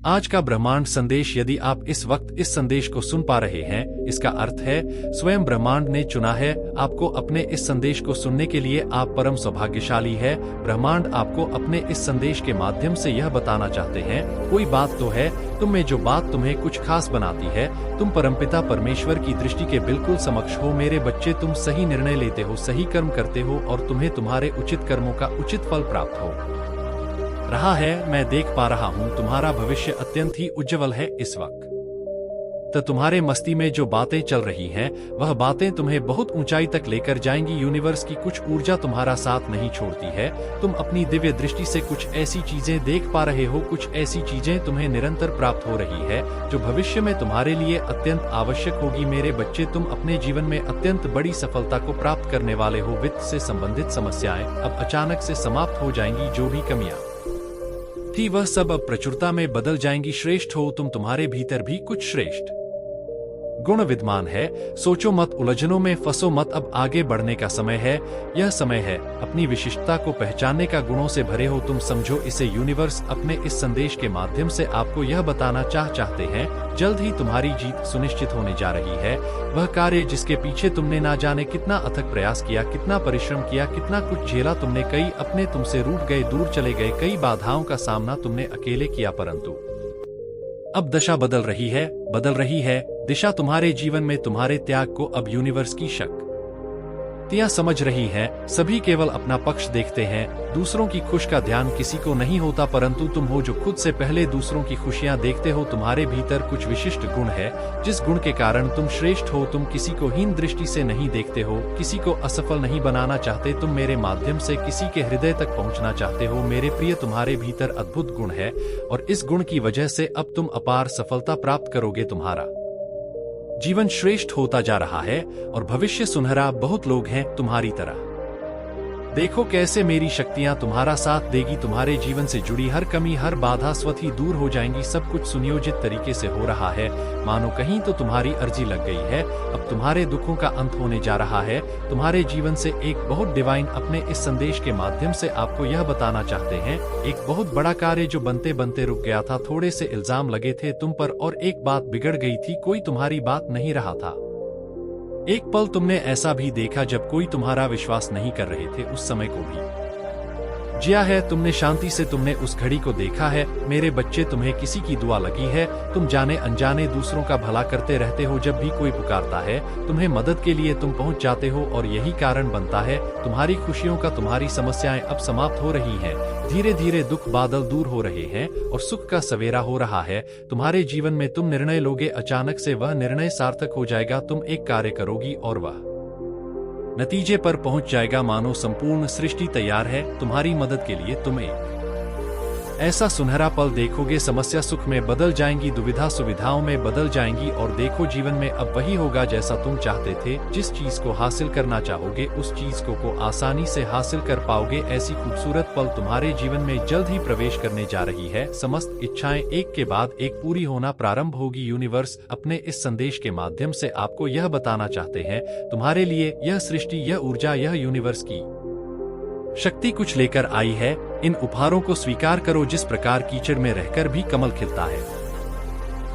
आज का ब्रह्मांड संदेश, यदि आप इस वक्त इस संदेश को सुन पा रहे हैं, इसका अर्थ है स्वयं ब्रह्मांड ने चुना है आपको अपने इस संदेश को सुनने के लिए। आप परम सौभाग्यशाली है। ब्रह्मांड आपको अपने इस संदेश के माध्यम से यह बताना चाहते हैं, कोई बात तो है तुम में जो बात तुम्हें कुछ खास बनाती है। तुम परमपिता परमेश्वर की दृष्टि के बिल्कुल समक्ष हो। मेरे बच्चे, तुम सही निर्णय लेते हो, सही कर्म करते हो और तुम्हें तुम्हारे उचित कर्मों का उचित फल प्राप्त हो रहा है। मैं देख पा रहा हूँ तुम्हारा भविष्य अत्यंत ही उज्जवल है इस वक्त। तो तुम्हारे मस्ती में जो बातें चल रही हैं, वह बातें तुम्हें बहुत ऊंचाई तक लेकर जाएंगी। यूनिवर्स की कुछ ऊर्जा तुम्हारा साथ नहीं छोड़ती है। तुम अपनी दिव्य दृष्टि से कुछ ऐसी चीजें देख पा रहे हो, कुछ ऐसी चीजें तुम्हें निरंतर प्राप्त हो रही है जो भविष्य में तुम्हारे लिए अत्यंत आवश्यक होगी। मेरे बच्चे, तुम अपने जीवन में अत्यंत बड़ी सफलता को प्राप्त करने वाले हो। वित्त से संबंधित समस्याएं अब अचानक से समाप्त हो जाएंगी। जो भी कमियां थी वह सब अब प्रचुरता में बदल जाएंगी। श्रेष्ठ हो तुम, तुम्हारे भीतर भी कुछ श्रेष्ठ गुण विद्यमान है। सोचो मत, उलझनों में फंसो मत। अब आगे बढ़ने का समय है। यह समय है अपनी विशिष्टता को पहचानने का। गुणों से भरे हो तुम, समझो इसे। यूनिवर्स अपने इस संदेश के माध्यम से आपको यह बताना चाहते हैं, जल्द ही तुम्हारी जीत सुनिश्चित होने जा रही है। वह कार्य जिसके पीछे तुमने ना जाने कितना अथक प्रयास किया, कितना परिश्रम किया, कितना कुछ झेला तुमने। कई अपने तुमसे रूठ गए, दूर चले गए। कई बाधाओं का सामना तुमने अकेले किया, परंतु अब दशा बदल रही है। दिशा तुम्हारे जीवन में तुम्हारे त्याग को अब यूनिवर्स की शक्तियां समझ रही हैं। सभी केवल अपना पक्ष देखते हैं, दूसरों की खुश का ध्यान किसी को नहीं होता, परंतु तुम हो जो खुद से पहले दूसरों की खुशियां देखते हो। तुम्हारे भीतर कुछ विशिष्ट गुण है, जिस गुण के कारण तुम श्रेष्ठ हो। तुम किसी को हीन दृष्टि से नहीं देखते हो, किसी को असफल नहीं बनाना चाहते। तुम मेरे माध्यम से किसी के हृदय तक पहुंचना चाहते हो। मेरे प्रिय, तुम्हारे भीतर अद्भुत गुण है और इस गुण की वजह से अब तुम अपार सफलता प्राप्त करोगे। तुम्हारा जीवन श्रेष्ठ होता जा रहा है और भविष्य सुनहरा। बहुत लोग हैं तुम्हारी तरह। देखो कैसे मेरी शक्तियां तुम्हारा साथ देगी। तुम्हारे जीवन से जुड़ी हर कमी, हर बाधा स्वतः ही दूर हो जाएंगी। सब कुछ सुनियोजित तरीके से हो रहा है, मानो कहीं तो तुम्हारी अर्जी लग गई है। अब तुम्हारे दुखों का अंत होने जा रहा है। तुम्हारे जीवन से एक बहुत डिवाइन अपने इस संदेश के माध्यम से आपको यह बताना चाहते हैं, एक बहुत बड़ा कार्य जो बनते बनते रुक गया था। थोड़े से इल्जाम लगे थे तुम पर और एक बात बिगड़ गई थी, कोई तुम्हारी बात नहीं रहा था। एक पल तुमने ऐसा भी देखा जब कोई तुम्हारा विश्वास नहीं कर रहे थे। उस समय को भी जिया है तुमने, शांति से तुमने उस घड़ी को देखा है। मेरे बच्चे, तुम्हें किसी की दुआ लगी है। तुम जाने अनजाने दूसरों का भला करते रहते हो। जब भी कोई पुकारता है तुम्हें मदद के लिए, तुम पहुंच जाते हो और यही कारण बनता है तुम्हारी खुशियों का। तुम्हारी समस्याएं अब समाप्त हो रही हैं। धीरे धीरे दुख बादल दूर हो रहे हैं और सुख का सवेरा हो रहा है। तुम्हारे जीवन में तुम निर्णय लोगे, अचानक से वह निर्णय सार्थक हो जाएगा। तुम एक कार्य करोगी और वह नतीजे पर पहुंच जाएगा, मानो संपूर्ण सृष्टि तैयार है तुम्हारी मदद के लिए। तुम एक ऐसा सुनहरा पल देखोगे, समस्या सुख में बदल जाएंगी, दुविधा सुविधाओं में बदल जाएंगी और देखो जीवन में अब वही होगा जैसा तुम चाहते थे। जिस चीज को हासिल करना चाहोगे उस चीज को आसानी से हासिल कर पाओगे। ऐसी खूबसूरत पल तुम्हारे जीवन में जल्द ही प्रवेश करने जा रही है। समस्त इच्छाएं एक के बाद एक पूरी होना प्रारंभ होगी। यूनिवर्स अपने इस संदेश के माध्यम से आपको यह बताना चाहते हैं, तुम्हारे लिए यह सृष्टि, यह ऊर्जा, यह यूनिवर्स की शक्ति कुछ लेकर आई है। इन उपहारों को स्वीकार करो। जिस प्रकार कीचड़ में रहकर भी कमल खिलता है,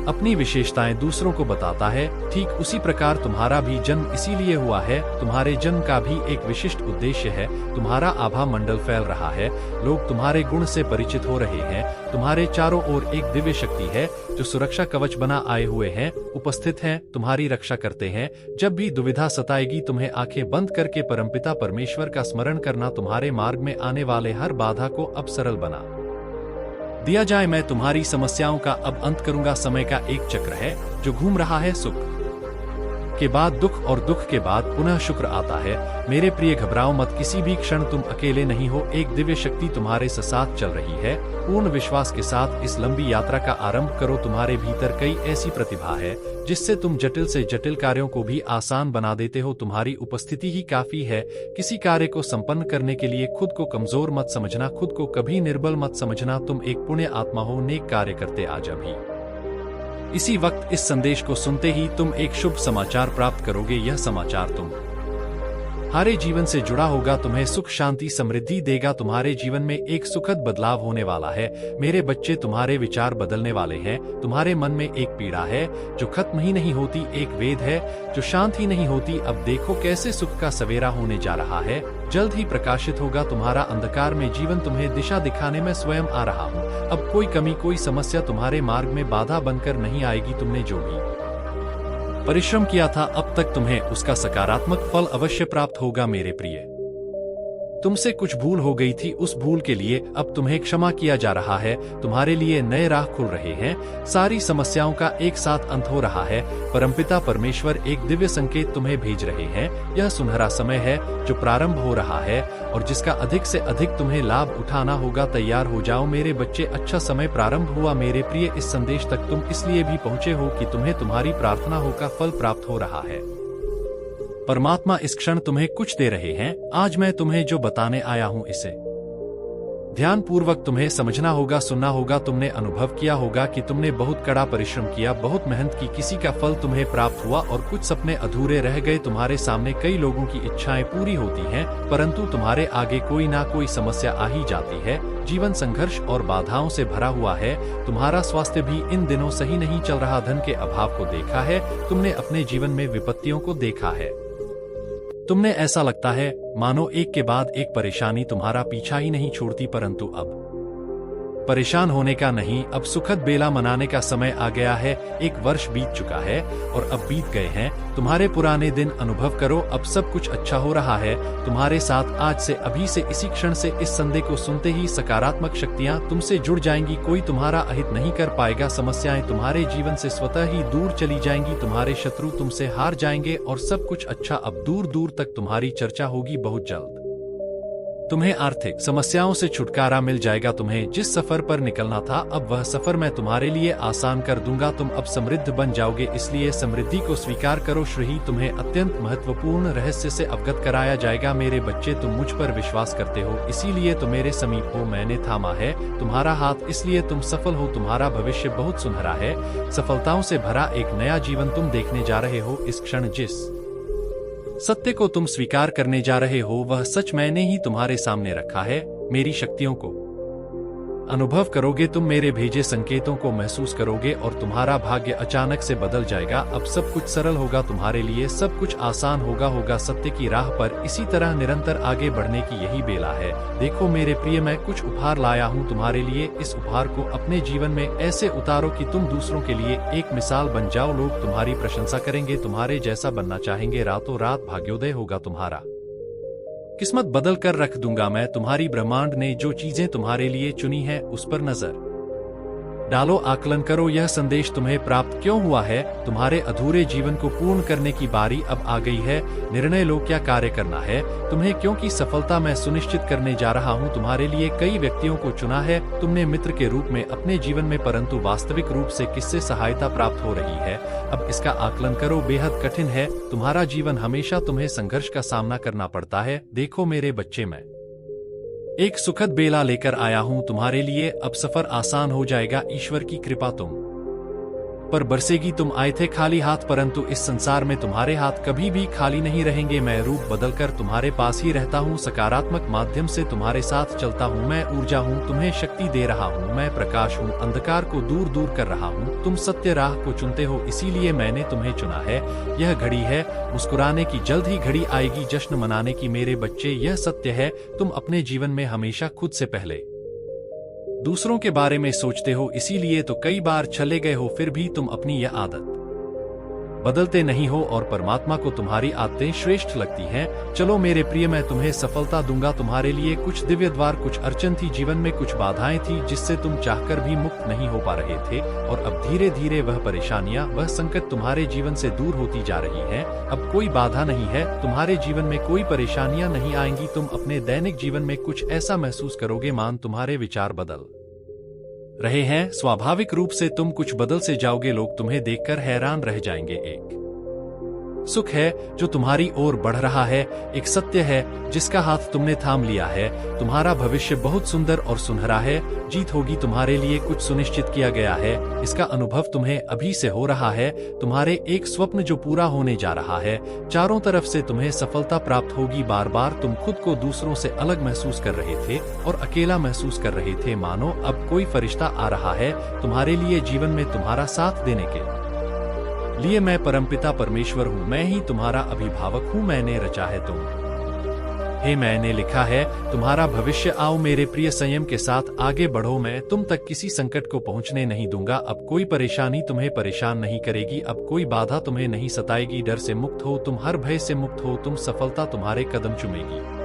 अपनी विशेषताएं दूसरों को बताता है, ठीक उसी प्रकार तुम्हारा भी जन्म इसीलिए हुआ है। तुम्हारे जन्म का भी एक विशिष्ट उद्देश्य है। तुम्हारा आभा मंडल फैल रहा है, लोग तुम्हारे गुण से परिचित हो रहे हैं। तुम्हारे चारों ओर एक दिव्य शक्ति है जो सुरक्षा कवच बना आए हुए हैं, उपस्थित हैं, तुम्हारी रक्षा करते हैं। जब भी दुविधा सताएगी तुम्हें आंखें बंद करके परमपिता परमेश्वर का स्मरण करना। तुम्हारे मार्ग में आने वाले हर बाधा को अब सरल बना दिया जाए। मैं तुम्हारी समस्याओं का अब अंत करूंगा। समय का एक चक्र है जो घूम रहा है। सुख के बाद दुख और दुख के बाद पुनः शुक्र आता है। मेरे प्रिय, घबराओ मत, किसी भी क्षण तुम अकेले नहीं हो। एक दिव्य शक्ति तुम्हारे साथ चल रही है। पूर्ण विश्वास के साथ इस लंबी यात्रा का आरंभ करो। तुम्हारे भीतर कई ऐसी प्रतिभा है जिससे तुम जटिल से जटिल कार्यों को भी आसान बना देते हो। तुम्हारी उपस्थिति ही काफी है किसी कार्य को संपन्न करने के लिए। खुद को कमजोर मत समझना, खुद को कभी निर्बल मत समझना। तुम एक पुण्य आत्मा हो, नेक कार्य करते आज अभी इसी वक्त इस संदेश को सुनते ही तुम एक शुभ समाचार प्राप्त करोगे। यह समाचार तुम हारे जीवन से जुड़ा होगा, तुम्हें सुख शांति समृद्धि देगा। तुम्हारे जीवन में एक सुखद बदलाव होने वाला है मेरे बच्चे। तुम्हारे विचार बदलने वाले हैं। तुम्हारे मन में एक पीड़ा है जो खत्म ही नहीं होती, एक वेद है जो शांत ही नहीं होती। अब देखो कैसे सुख का सवेरा होने जा रहा है, जल्द ही प्रकाशित होगा तुम्हारा अंधकार में जीवन। तुम्हें दिशा दिखाने में स्वयं आ रहा हूँ। अब कोई कमी कोई समस्या तुम्हारे मार्ग में बाधा बनकर नहीं आएगी। तुमने जो भी परिश्रम किया था अब तक तुम्हें उसका सकारात्मक फल अवश्य प्राप्त होगा मेरे प्रिय। तुमसे कुछ भूल हो गई थी, उस भूल के लिए अब तुम्हें क्षमा किया जा रहा है। तुम्हारे लिए नए राह खुल रहे हैं, सारी समस्याओं का एक साथ अंत हो रहा है। परमपिता परमेश्वर एक दिव्य संकेत तुम्हें भेज रहे हैं। यह सुनहरा समय है जो प्रारंभ हो रहा है और जिसका अधिक से अधिक तुम्हें लाभ उठाना होगा। तैयार हो जाओ मेरे बच्चे, अच्छा समय प्रारंभ हुआ मेरे प्रिय। इस संदेश तक तुम इसलिए भी पहुंचे हो कि तुम्हें तुम्हारी प्रार्थनाओं का फल प्राप्त हो रहा है। परमात्मा इस क्षण तुम्हें कुछ दे रहे हैं। आज मैं तुम्हें जो बताने आया हूं इसे ध्यान पूर्वक तुम्हें समझना होगा, सुनना होगा। तुमने अनुभव किया होगा कि तुमने बहुत कड़ा परिश्रम किया, बहुत मेहनत की, किसी का फल तुम्हें प्राप्त हुआ और कुछ सपने अधूरे रह गए। तुम्हारे सामने कई लोगों की इच्छाएं पूरी होती हैं, परंतु तुम्हारे आगे कोई ना कोई समस्या आ ही जाती है। जीवन संघर्ष और बाधाओं से भरा हुआ है। तुम्हारा स्वास्थ्य भी इन दिनों सही नहीं चल रहा। धन के अभाव को देखा है तुमने, अपने जीवन में विपत्तियों को देखा है। तुमने ऐसा लगता है मानो एक के बाद एक परेशानी तुम्हारा पीछा ही नहीं छोड़ती, परंतु अब परेशान होने का नहीं, अब सुखद बेला मनाने का समय आ गया है। एक वर्ष बीत चुका है और अब बीत गए हैं तुम्हारे पुराने दिन। अनुभव करो अब सब कुछ अच्छा हो रहा है तुम्हारे साथ। आज से, अभी से, इसी क्षण से इस संदेश को सुनते ही सकारात्मक शक्तियां तुमसे जुड़ जाएंगी। कोई तुम्हारा अहित नहीं कर पाएगा। समस्याएं तुम्हारे जीवन से स्वतः ही दूर चली जाएंगी। तुम्हारे शत्रु तुमसे हार जाएंगे और सब कुछ अच्छा अब दूर दूर तक तुम्हारी चर्चा होगी। बहुत जल्द तुम्हें आर्थिक समस्याओं से छुटकारा मिल जाएगा। तुम्हें जिस सफर पर निकलना था अब वह सफर मैं तुम्हारे लिए आसान कर दूंगा। तुम अब समृद्ध बन जाओगे, इसलिए समृद्धि को स्वीकार करो। श्री तुम्हें अत्यंत महत्वपूर्ण रहस्य से अवगत कराया जाएगा मेरे बच्चे। तुम मुझ पर विश्वास करते हो, इसीलिए तो मेरे समीप हो। मैंने थामा है तुम्हारा हाथ, इसलिए तुम सफल हो। तुम्हारा भविष्य बहुत सुनहरा है, सफलताओं से भरा एक नया जीवन तुम देखने जा रहे हो। इस क्षण जिस सत्य को तुम स्वीकार करने जा रहे हो वह सच मैंने ही तुम्हारे सामने रखा है। मेरी शक्तियों को अनुभव करोगे, तुम मेरे भेजे संकेतों को महसूस करोगे और तुम्हारा भाग्य अचानक से बदल जाएगा। अब सब कुछ सरल होगा तुम्हारे लिए, सब कुछ आसान होगा सत्य की राह पर इसी तरह निरंतर आगे बढ़ने की यही बेला है। देखो मेरे प्रिय, मैं कुछ उपहार लाया हूँ तुम्हारे लिए। इस उपहार को अपने जीवन में ऐसे उतारो कि तुम दूसरों के लिए एक मिसाल बन जाओ। लोग तुम्हारी प्रशंसा करेंगे, तुम्हारे जैसा बनना चाहेंगे। रातों रात भाग्योदय होगा तुम्हारा, किस्मत बदल कर रख दूंगा मैं। तुम्हारी ब्रह्मांड ने जो चीजें तुम्हारे लिए चुनी है उस पर नजर डालो, आकलन करो यह संदेश तुम्हें प्राप्त क्यों हुआ है। तुम्हारे अधूरे जीवन को पूर्ण करने की बारी अब आ गई है। निर्णय लो क्या कार्य करना है तुम्हें, क्योंकि सफलता मैं सुनिश्चित करने जा रहा हूँ। तुम्हारे लिए कई व्यक्तियों को चुना है तुमने मित्र के रूप में अपने जीवन में, परंतु वास्तविक रूप से किससे सहायता प्राप्त हो रही है अब इसका आकलन करो। बेहद कठिन है तुम्हारा जीवन, हमेशा तुम्हें संघर्ष का सामना करना पड़ता है। देखो मेरे बच्चे, मैं एक सुखद बेला लेकर आया हूं तुम्हारे लिए। अब सफर आसान हो जाएगा, ईश्वर की कृपा तुम पर बरसेगी। तुम आए थे खाली हाथ, परंतु इस संसार में तुम्हारे हाथ कभी भी खाली नहीं रहेंगे। मैं रूप बदलकर तुम्हारे पास ही रहता हूँ, सकारात्मक माध्यम से तुम्हारे साथ चलता हूँ। मैं ऊर्जा हूँ, तुम्हें शक्ति दे रहा हूँ। मैं प्रकाश हूँ, अंधकार को दूर दूर कर रहा हूँ। तुम सत्य राह को चुनते हो, इसीलिए मैंने तुम्हें चुना है। यह घड़ी है मुस्कुराने की, जल्द ही घड़ी आएगी जश्न मनाने की मेरे बच्चे। यह सत्य है, तुम अपने जीवन में हमेशा खुद से पहले दूसरों के बारे में सोचते हो, इसीलिए तो कई बार चले गए हो। फिर भी तुम अपनी यह आदत बदलते नहीं हो और परमात्मा को तुम्हारी आदतें श्रेष्ठ लगती हैं। चलो मेरे प्रिय, मैं तुम्हें सफलता दूंगा। तुम्हारे लिए कुछ दिव्य द्वार, कुछ अड़चन थी जीवन में, कुछ बाधाएं थी जिससे तुम चाहकर भी मुक्त नहीं हो पा रहे थे, और अब धीरे धीरे वह परेशानियां, वह संकट तुम्हारे जीवन से दूर होती जा रही हैं। अब कोई बाधा नहीं है तुम्हारे जीवन में, कोई परेशानियां नहीं आएंगी। तुम अपने दैनिक जीवन में कुछ ऐसा महसूस करोगे मान तुम्हारे विचार बदल रहे हैं। स्वाभाविक रूप से तुम कुछ बदल से जाओगे, लोग तुम्हें देखकर हैरान रह जाएंगे। एक सुख है जो तुम्हारी ओर बढ़ रहा है, एक सत्य है जिसका हाथ तुमने थाम लिया है। तुम्हारा भविष्य बहुत सुंदर और सुनहरा है। जीत होगी तुम्हारे लिए, कुछ सुनिश्चित किया गया है, इसका अनुभव तुम्हें अभी से हो रहा है। तुम्हारे एक स्वप्न जो पूरा होने जा रहा है। चारों तरफ से तुम्हें सफलता प्राप्त होगी। बार बार तुम खुद को दूसरों से अलग महसूस कर रहे थे और अकेला महसूस कर रहे थे। मानो अब कोई फरिश्ता आ रहा है तुम्हारे लिए जीवन में तुम्हारा साथ देने के लिए। मैं परमपिता परमेश्वर हूँ, मैं ही तुम्हारा अभिभावक हूँ, मैंने रचा है तुम हे, मैंने लिखा है तुम्हारा भविष्य। आओ मेरे प्रिय, संयम के साथ आगे बढ़ो, मैं तुम तक किसी संकट को पहुंचने नहीं दूंगा। अब कोई परेशानी तुम्हें परेशान नहीं करेगी, अब कोई बाधा तुम्हें नहीं सताएगी। डर से मुक्त हो तुम, हर भय से मुक्त हो तुम, सफलता तुम्हारे कदम चूमेगी।